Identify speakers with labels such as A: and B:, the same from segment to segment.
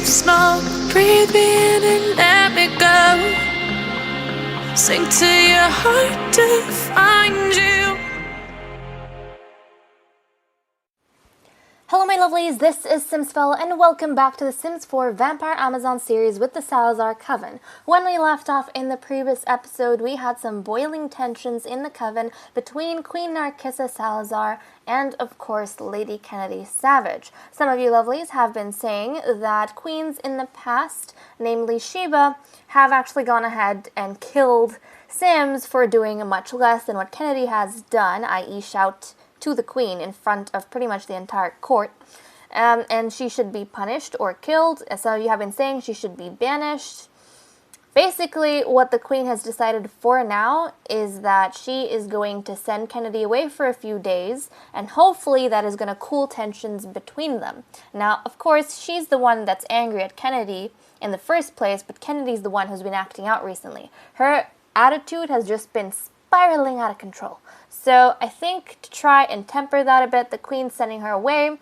A: smoke, breathe me in and let me go. Sink to your heart to find you.
B: Hello my lovelies, this is simsfel and welcome back to the Sims 4 Vampire Amazon series with the Salazar Coven. When we left off in the previous episode, we had some boiling tensions in the Coven between Queen Narcissa Salazar and, of course, Lady Kennedy Savage. Some of you lovelies have been saying that queens in the past, namely Sheba, have actually gone ahead and killed Sims for doing much less than what Kennedy has done, i.e. shout to the queen in front of pretty much the entire court, and she should be punished or killed. As some of you have been saying, she should be banished. Basically, what the queen has decided for now is that she is going to send Kennedy away for a few days, and hopefully that is going to cool tensions between them. Now, of course, she's the one that's angry at Kennedy in the first place, but Kennedy's the one who's been acting out recently. Her attitude has just been spiraling out of control. So I think to try and temper that a bit, the queen's sending her away.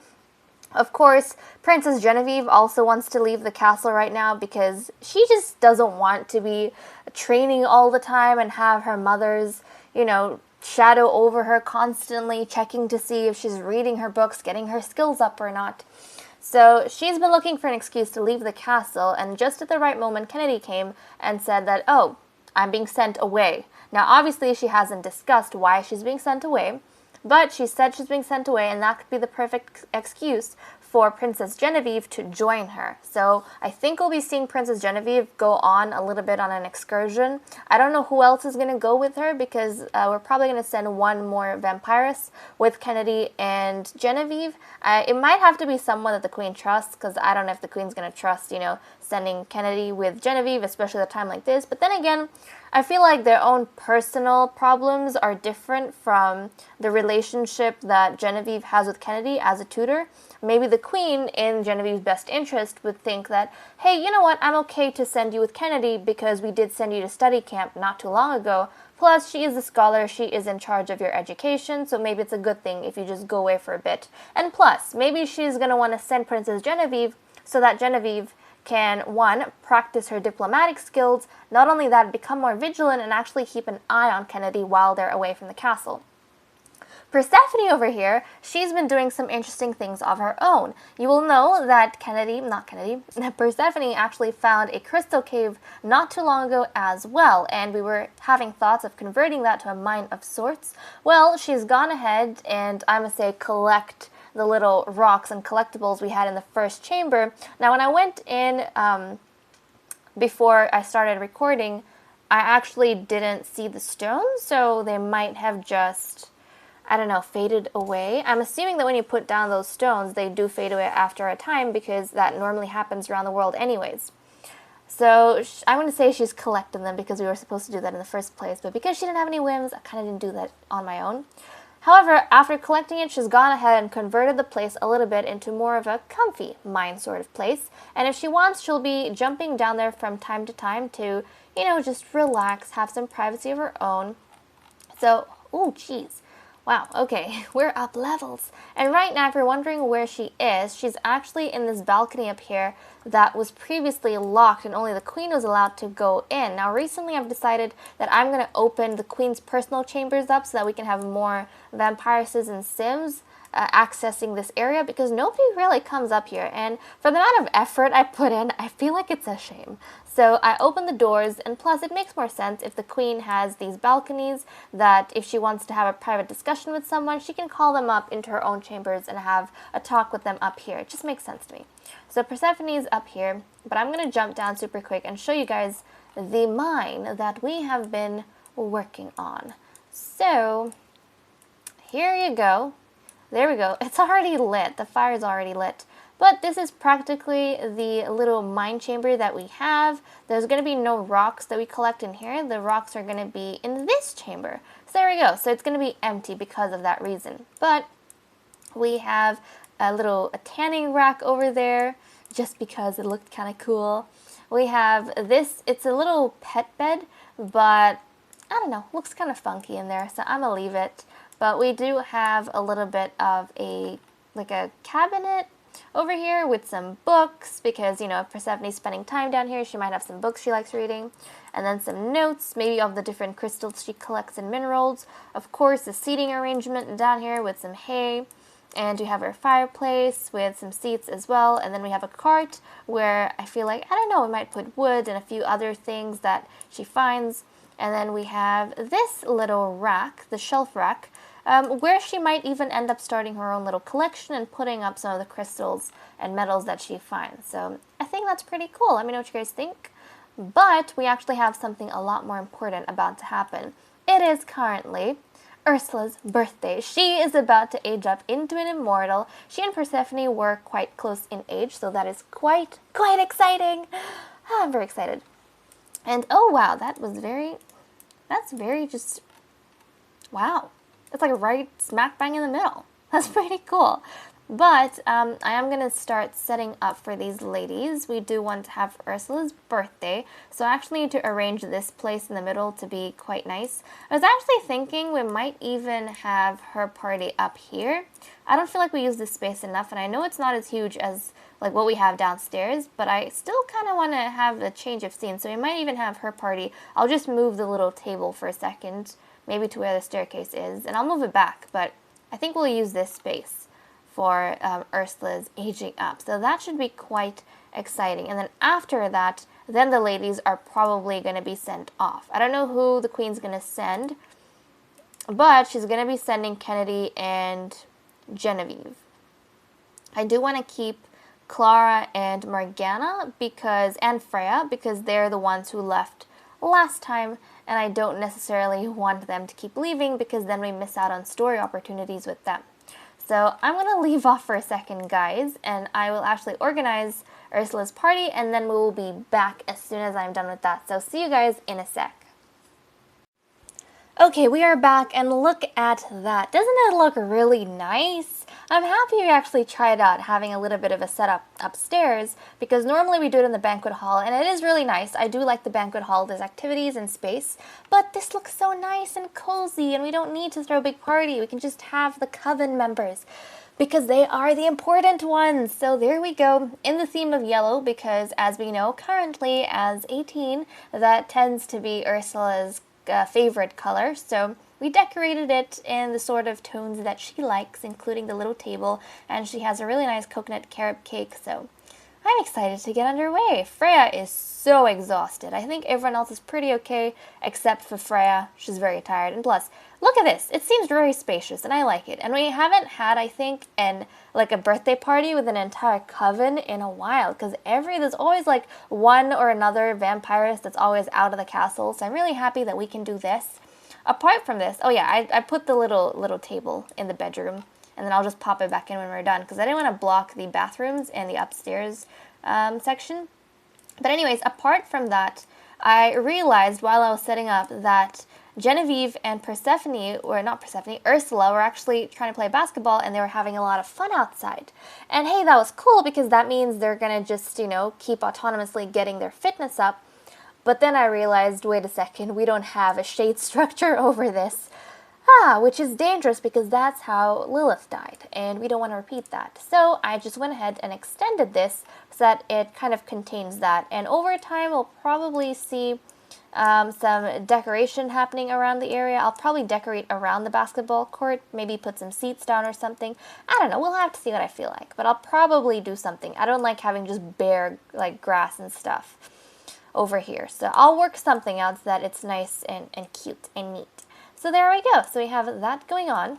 B: Of course, Princess Genevieve also wants to leave the castle right now because she just doesn't want to be training all the time and have her mother's, shadow over her constantly, checking to see if she's reading her books, getting her skills up or not. So she's been looking for an excuse to leave the castle, and just at the right moment, Kennedy came and said that, oh, I'm being sent away. Now, obviously, she hasn't discussed why she's being sent away, but she said she's being sent away, and that could be the perfect excuse for Princess Genevieve to join her. So I think we'll be seeing Princess Genevieve go on a little bit on an excursion. I don't know who else is going to go with her because we're probably going to send one more vampiress with Kennedy and Genevieve. It might have to be someone that the queen trusts because I don't know if the queen's going to trust, sending Kennedy with Genevieve, especially at a time like this. But then again, I feel like their own personal problems are different from the relationship that Genevieve has with Kennedy as a tutor. Maybe the queen, in Genevieve's best interest, would think that, hey, you know what, I'm okay to send you with Kennedy because we did send you to study camp not too long ago. Plus, she is a scholar, she is in charge of your education, so maybe it's a good thing if you just go away for a bit. And plus, maybe she's going to want to send Princess Genevieve so that Genevieve can, one, practice her diplomatic skills, not only that, become more vigilant and actually keep an eye on Kennedy while they're away from the castle. Persephone over here, she's been doing some interesting things of her own. You will know that Persephone actually found a crystal cave not too long ago as well, and we were having thoughts of converting that to a mine of sorts. Well, she's gone ahead and, I must say, collect the little rocks and collectibles we had in the first chamber. Now, when I went in before I started recording, I actually didn't see the stones, so they might have just, faded away. I'm assuming that when you put down those stones, they do fade away after a time because that normally happens around the world anyways. So I'm going to say she's collecting them because we were supposed to do that in the first place, but because she didn't have any whims, I kind of didn't do that on my own. However, after collecting it, she's gone ahead and converted the place a little bit into more of a comfy mine sort of place. And if she wants, she'll be jumping down there from time to time to, just relax, have some privacy of her own. So, oh, geez. Wow, okay, we're up levels. And right now, if you're wondering where she is, she's actually in this balcony up here that was previously locked and only the queen was allowed to go in. Now, recently I've decided that I'm going to open the queen's personal chambers up so that we can have more vampiresses and sims accessing this area because nobody really comes up here. And for the amount of effort I put in, I feel like it's a shame. So I opened the doors, and plus it makes more sense if the queen has these balconies that if she wants to have a private discussion with someone, she can call them up into her own chambers and have a talk with them up here. It just makes sense to me. So Persephone is up here, but I'm going to jump down super quick and show you guys the mine that we have been working on. So here you go. There we go. It's already lit. The fire's already lit. But this is practically the little mine chamber that we have. There's going to be no rocks that we collect in here. The rocks are going to be in this chamber. So there we go. So it's going to be empty because of that reason. But we have a tanning rack over there just because it looked kind of cool. We have this. It's a little pet bed, but I don't know. Looks kind of funky in there, so I'm going to leave it. But we do have a little bit of a cabinet. over here with some books because, you know, if Persephone's spending time down here, she might have some books she likes reading. And then some notes, maybe of the different crystals she collects and minerals. Of course, the seating arrangement down here with some hay. And we have our fireplace with some seats as well. And then we have a cart where I feel like, I don't know, we might put wood and a few other things that she finds. And then we have this little rack, the shelf rack, where she might even end up starting her own little collection and putting up some of the crystals and metals that she finds. So I think that's pretty cool. Let me know what you guys think. But we actually have something a lot more important about to happen. It is currently Ursula's birthday. She is about to age up into an immortal. She and Persephone were quite close in age, so that is quite exciting. I'm very excited. And oh wow, that's very just, wow. It's like right smack bang in the middle. That's pretty cool. But I am going to start setting up for these ladies. We do want to have Ursula's birthday, so I actually need to arrange this place in the middle to be quite nice. I was actually thinking we might even have her party up here. I don't feel like we use this space enough, and I know it's not as huge as like what we have downstairs, but I still kind of want to have a change of scene, so we might even have her party. I'll just move the little table for a second, maybe to where the staircase is, and I'll move it back, but I think we'll use this space for Ursula's aging up. So that should be quite exciting. And then after that, then the ladies are probably going to be sent off. I don't know who the queen's going to send, but she's going to be sending Kennedy and Genevieve. I do want to keep Clara and Morgana and Freya because they're the ones who left last time, and I don't necessarily want them to keep leaving because then we miss out on story opportunities with them. So I'm going to leave off for a second, guys, and I will actually organize Ursula's party, and then we will be back as soon as I'm done with that. So see you guys in a sec. Okay, we are back, and look at that. Doesn't it look really nice? I'm happy we actually tried out having a little bit of a setup upstairs, because normally we do it in the banquet hall, and it is really nice. I do like the banquet hall. There's activities and space, but this looks so nice and cozy, and we don't need to throw a big party. We can just have the coven members, because they are the important ones. So there we go, in the theme of yellow, because as we know, currently as 18, that tends to be Ursula's favorite color, so we decorated it in the sort of tones that she likes, including the little table, and she has a really nice coconut carrot cake, so I'm excited to get underway. Freya is so exhausted. I think everyone else is pretty okay, except for Freya. She's very tired, and plus, look at this. It seems very spacious, and I like it. And we haven't had, I think, like a birthday party with an entire coven in a while, because there's always like one or another vampirist that's always out of the castle, so I'm really happy that we can do this. Apart from this, oh yeah, I put the little table in the bedroom, and then I'll just pop it back in when we're done, because I didn't want to block the bathrooms and the upstairs section. But anyways, apart from that, I realized while I was setting up that Genevieve and Ursula were actually trying to play basketball, and they were having a lot of fun outside. And hey, that was cool, because that means they're going to just, keep autonomously getting their fitness up. But then I realized, wait a second, we don't have a shade structure over this. Which is dangerous because that's how Lilith died, and we don't want to repeat that. So I just went ahead and extended this so that it kind of contains that. And over time, we'll probably see some decoration happening around the area. I'll probably decorate around the basketball court, maybe put some seats down or something. I don't know, we'll have to see what I feel like, but I'll probably do something. I don't like having just bare like grass and stuff over here. So I'll work something out so that it's nice and cute and neat. So there we go. So we have that going on.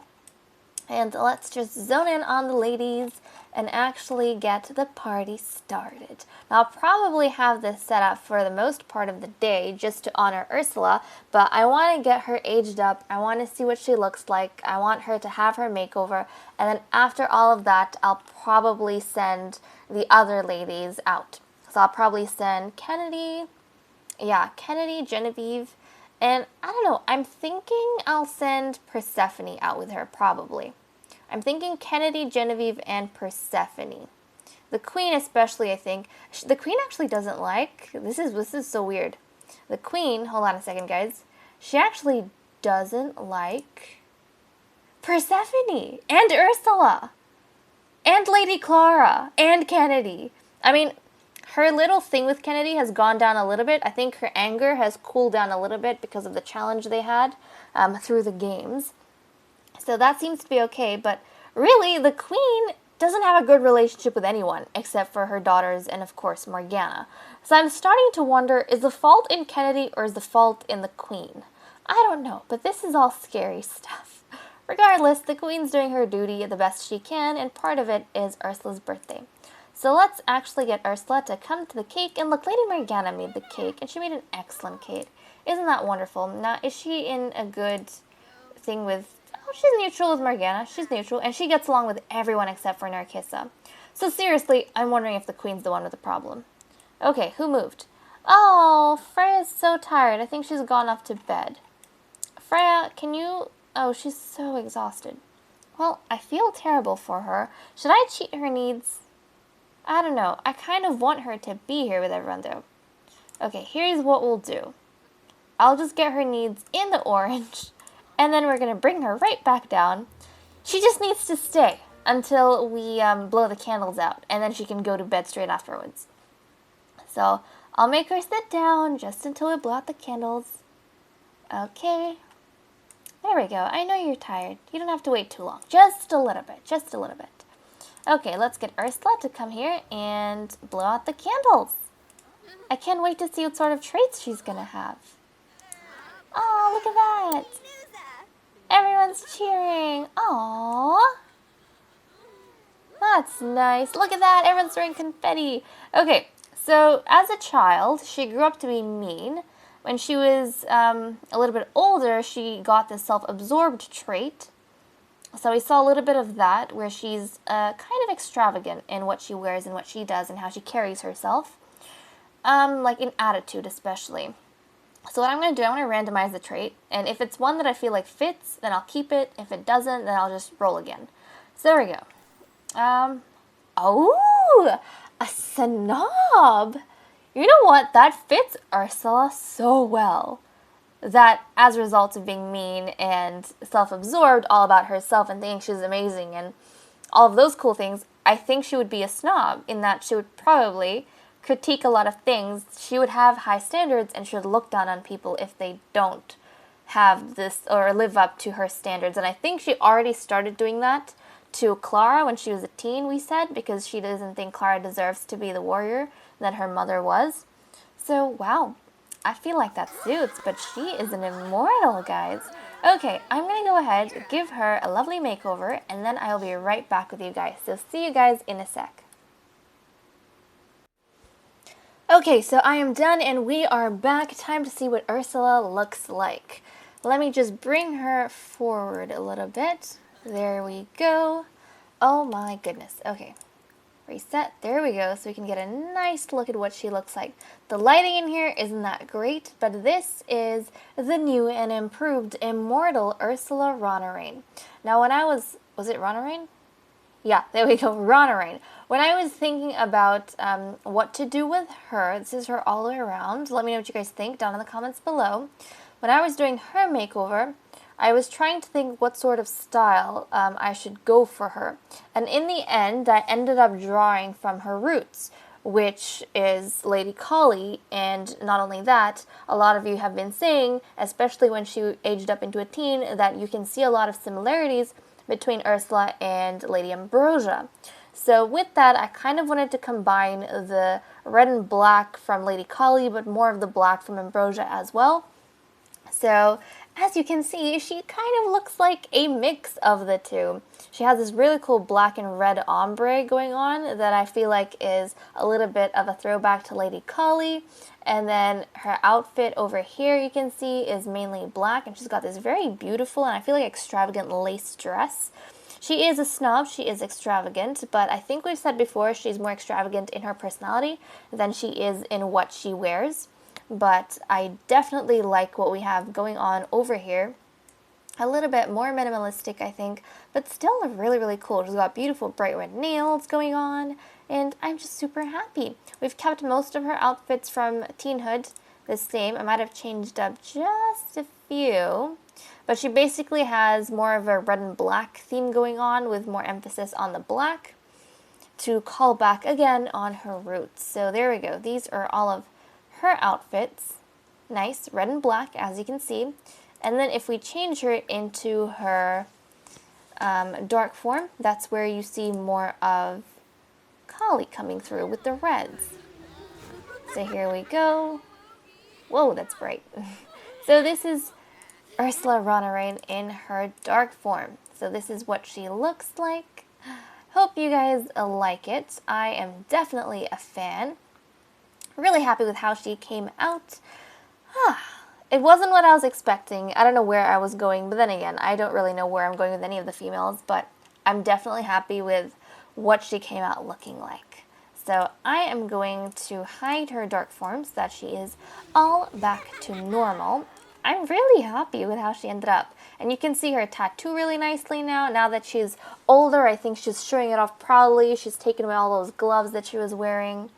B: And let's just zone in on the ladies and actually get the party started. Now, I'll probably have this set up for the most part of the day just to honor Ursula, but I want to get her aged up. I want to see what she looks like. I want her to have her makeover. And then after all of that, I'll probably send the other ladies out. So I'll probably send Kennedy, Genevieve, and I don't know, I'm thinking I'll send Persephone out with her, probably. I'm thinking Kennedy, Genevieve, and Persephone. The queen especially, I think. The queen actually doesn't like, this is so weird. The queen, hold on a second, guys. She actually doesn't like Persephone and Ursula. And Lady Clara. And Kennedy. I mean, her little thing with Kennedy has gone down a little bit. I think her anger has cooled down a little bit because of the challenge they had through the games. So that seems to be okay, but really, the Queen doesn't have a good relationship with anyone except for her daughters and, of course, Morgana. So I'm starting to wonder, is the fault in Kennedy or is the fault in the Queen? I don't know, but this is all scary stuff. Regardless, the Queen's doing her duty the best she can, and part of it is Ursula's birthday. So let's actually get Ursula to come to the cake, and look, Lady Morgana made the cake, and she made an excellent cake. Isn't that wonderful? Now, is she in a good thing with... Oh, she's neutral with Morgana. She's neutral, and she gets along with everyone except for Narcissa. So seriously, I'm wondering if the Queen's the one with the problem. Okay, who moved? Oh, Freya's so tired. I think she's gone off to bed. Freya, can you... Oh, she's so exhausted. Well, I feel terrible for her. Should I cheat her needs? I don't know. I kind of want her to be here with everyone, though. Okay, here's what we'll do. I'll just get her needs in the orange, and then we're going to bring her right back down. She just needs to stay until we blow the candles out, and then she can go to bed straight afterwards. So I'll make her sit down just until we blow out the candles. Okay. There we go. I know you're tired. You don't have to wait too long. Just a little bit. Just a little bit. Okay, let's get Ursula to come here and blow out the candles. I can't wait to see what sort of traits she's going to have. Oh, look at that. Everyone's cheering. Aww. That's nice. Look at that. Everyone's throwing confetti. Okay, so as a child, she grew up to be mean. When she was a little bit older, she got this self-absorbed trait. So we saw a little bit of that, where she's kind of extravagant in what she wears and what she does and how she carries herself. Like in attitude especially. So what I'm going to do, I'm going to randomize the trait. And if it's one that I feel like fits, then I'll keep it. If it doesn't, then I'll just roll again. So there we go. Oh, a snob. You know what? That fits Ursula so well. That as a result of being mean and self-absorbed, all about herself and thinking she's amazing and all of those cool things, I think she would be a snob in that she would probably critique a lot of things. She would have high standards and she would look down on people if they don't have this or live up to her standards. And I think she already started doing that to Clara when she was a teen, we said, because she doesn't think Clara deserves to be the warrior that her mother was. So, wow. I feel like that suits, but she is an immortal, guys. Okay, I'm going to go ahead, give her a lovely makeover, and then I'll be right back with you guys. So see you guys in a sec. Okay, so I am done, and we are back. Time to see what Ursula looks like. Let me just bring her forward a little bit. There we go. Oh my goodness. Okay. Reset. There we go. So we can get a nice look at what she looks like. The lighting in here isn't that great, but this is the new and improved immortal Ursula Ronarain. Now when I was it Ronarain? Yeah, there we go, Ronarain. When I was thinking about what to do with her, this is her all the way around. Let me know what you guys think down in the comments below. When I was doing her makeover, I was trying to think what sort of style I should go for her. And in the end, I ended up drawing from her roots, which is Lady Collie. And not only that, a lot of you have been saying, especially when she aged up into a teen, that you can see a lot of similarities between Ursula and Lady Ambrosia. So with that, I kind of wanted to combine the red and black from Lady Collie, but more of the black from Ambrosia as well. So as you can see, she kind of looks like a mix of the two. She has this really cool black and red ombre going on that I feel like is a little bit of a throwback to Lady Collie. And then her outfit over here, you can see, is mainly black. And she's got this very beautiful and I feel like extravagant lace dress. She is a snob, she is extravagant, but I think we've said before she's more extravagant in her personality than she is in what she wears. But I definitely like what we have going on over here. A little bit more minimalistic, I think, but still really, really cool. She's got beautiful bright red nails going on, and I'm just super happy. We've kept most of her outfits from teenhood the same. I might have changed up just a few, but she basically has more of a red and black theme going on with more emphasis on the black. to call back again on her roots. So there we go. These are all of her outfits. Nice, red and black, as you can see. And then if we change her into her dark form, that's where you see more of Kali coming through with the reds. So here we go. Whoa, that's bright. So this is Ursula Ronarain in her dark form. So this is what she looks like. Hope you guys like it. I am definitely a fan. Really happy with how she came out. It wasn't what I was expecting. I don't know where I was going, but then again, I don't really know where I'm going with any of the females, but I'm definitely happy with what she came out looking like. So I am going to hide her dark form so that she is all back to normal. I'm really happy with how she ended up. And you can see her tattoo really nicely now that she's older. I think she's showing it off proudly. She's taken away all those gloves that she was wearing.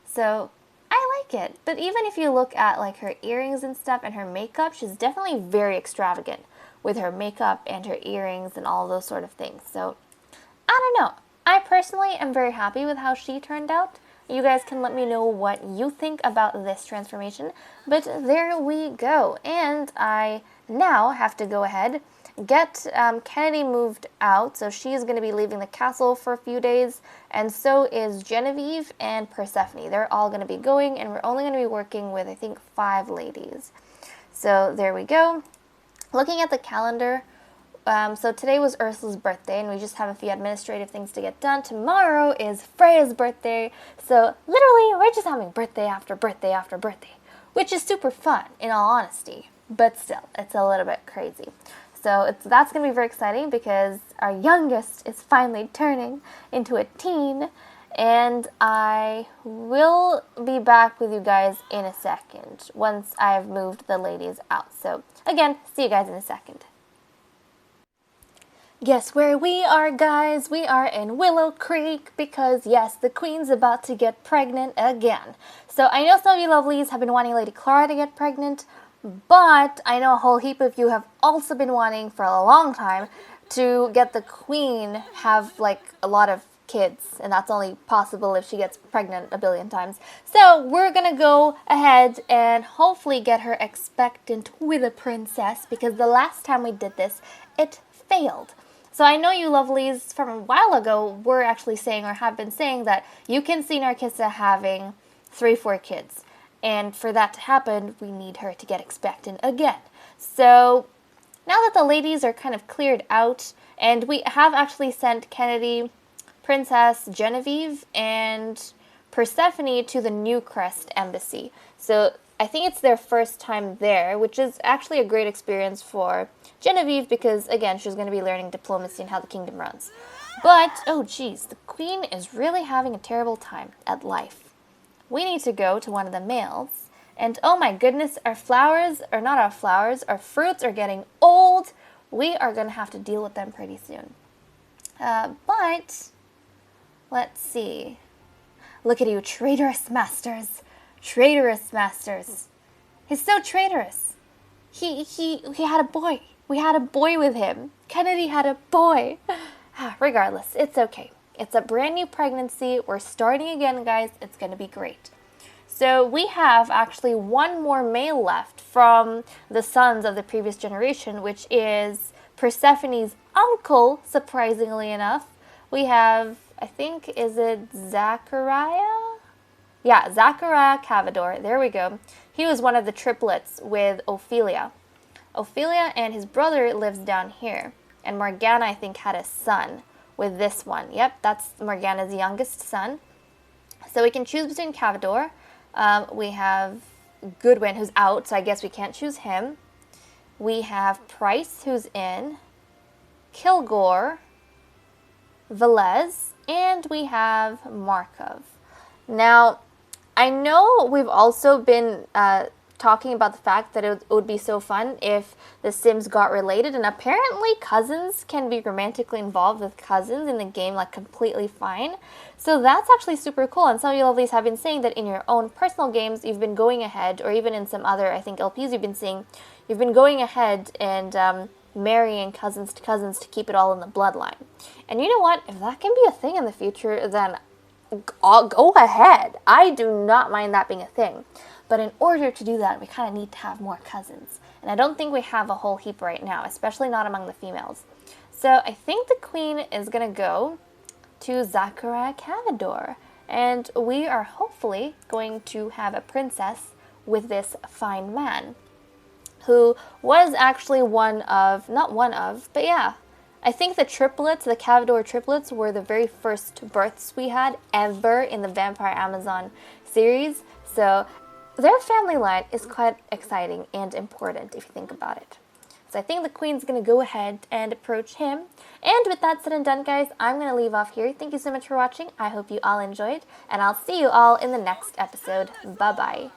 B: So I like it. But even if you look at like her earrings and stuff and her makeup, she's definitely very extravagant with her makeup and her earrings and all those sort of things. So I don't know. I personally am very happy with how she turned out. You guys can let me know what you think about this transformation. But there we go. And I now have to go ahead, get Kennedy moved out. So she's going to be leaving the castle for a few days. And so is Genevieve and Persephone. They're all going to be going. And we're only going to be working with, I think, 5 ladies. So there we go. Looking at the calendar. So today was Ursula's birthday, and we just have a few administrative things to get done. Tomorrow is Freya's birthday, so literally we're just having birthday after birthday after birthday, which is super fun, in all honesty, but still, it's a little bit crazy. So that's going to be very exciting because our youngest is finally turning into a teen, and I will be back with you guys in a second once I've moved the ladies out. So again, see you guys in a second. Guess where we are, guys? We are in Willow Creek because, yes, the queen's about to get pregnant again. So I know some of you lovelies have been wanting Lady Clara to get pregnant, but I know a whole heap of you have also been wanting for a long time to get the queen have, like, a lot of kids, and that's only possible if she gets pregnant a billion times. So we're gonna go ahead and hopefully get her expectant with a princess, because the last time we did this, it failed. So I know you lovelies from a while ago were actually saying, or have been saying, that you can see Narcissa having 3-4 kids. And for that to happen, we need her to get expectant again. So now that the ladies are kind of cleared out, and we have actually sent Kennedy, Princess Genevieve, and Persephone to the New Crest Embassy. So I think it's their first time there, which is actually a great experience for Genevieve because, again, she's going to be learning diplomacy and how the kingdom runs. But, oh geez, the queen is really having a terrible time at life. We need to go to one of the males, and oh my goodness, our flowers, or not our flowers, our fruits are getting old. We are going to have to deal with them pretty soon. But, let's see. Look at you, traitorous masters. Traitorous masters. He's so traitorous. He had a boy. We had a boy with him. Kennedy had a boy. Regardless, it's okay. It's a brand new pregnancy. We're starting again, guys. It's going to be great. So we have actually one more male left from the sons of the previous generation, which is Persephone's uncle, surprisingly enough. We have, I think, is it Zachariah? Yeah, Zachariah Cavador. There we go. He was one of the triplets with Ophelia. Ophelia and his brother lives down here. And Morgana, I think, had a son with this one. Yep, that's Morgana's youngest son. So we can choose between Cavador. We have Goodwin, who's out, so I guess we can't choose him. We have Price, who's in. Kilgore. Velez. And we have Markov. Now, I know we've also been talking about the fact that it would be so fun if the Sims got related, and apparently cousins can be romantically involved with cousins in the game, like, completely fine. So that's actually super cool, and some of you lovelies have been saying that in your own personal games, you've been going ahead, or even in some other, I think, LPs you've been seeing, you've been going ahead and marrying cousins to keep it all in the bloodline. And you know what? If that can be a thing in the future, then I'll go ahead. I do not mind that being a thing. But in order to do that, we kind of need to have more cousins. And I don't think we have a whole heap right now, especially not among the females. So I think the queen is going to go to Zachariah Cavador. And we are hopefully going to have a princess with this fine man, who was actually but yeah, I think the triplets, the Cavador triplets, were the very first births we had ever in the Vampire Amazon series. So their family line is quite exciting and important if you think about it. So I think the queen's going to go ahead and approach him. And with that said and done, guys, I'm going to leave off here. Thank you so much for watching. I hope you all enjoyed, and I'll see you all in the next episode. Bye-bye.